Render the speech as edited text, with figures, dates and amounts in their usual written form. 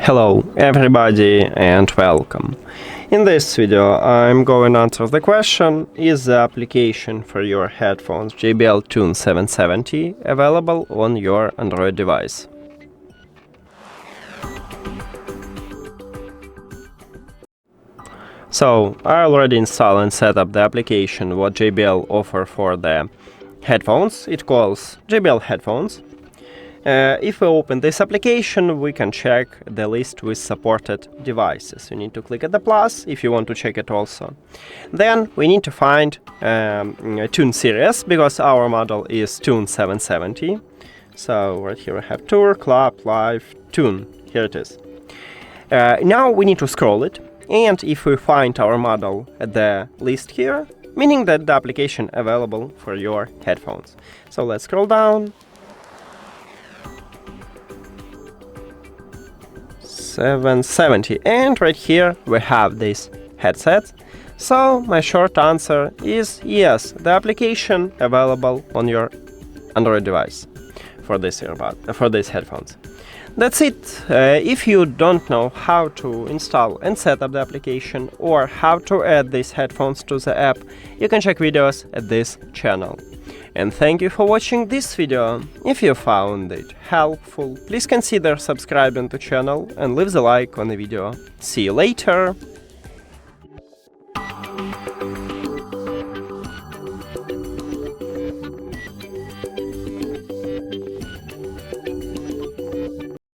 Hello everybody and welcome. In this video I'm going to answer the question: is the application for your headphones JBL TUNE 770 available on your Android device? So I already installed and set up the application what JBL offer for the headphones. It calls JBL Headphones. If we open this application, we can check the list with supported devices. You need to click at the plus if you want to check it also. Then we need to find TUNE series, because our model is TUNE 770. So right here we have Tour, Club, Live, TUNE. Here it is. Now we need to scroll it, and if we find our model at the list here, meaning that the application available for your headphones. So let's scroll down. 770, and right here we have this headset. So my short answer is yes, the application available on your Android device for this headphones. That's it. If you don't know how to install and set up the application or how to add these headphones to the app, you can check videos at this channel. And thank you for watching this video. If you found it helpful, please consider subscribing to the channel and leave the like on the video. See you later!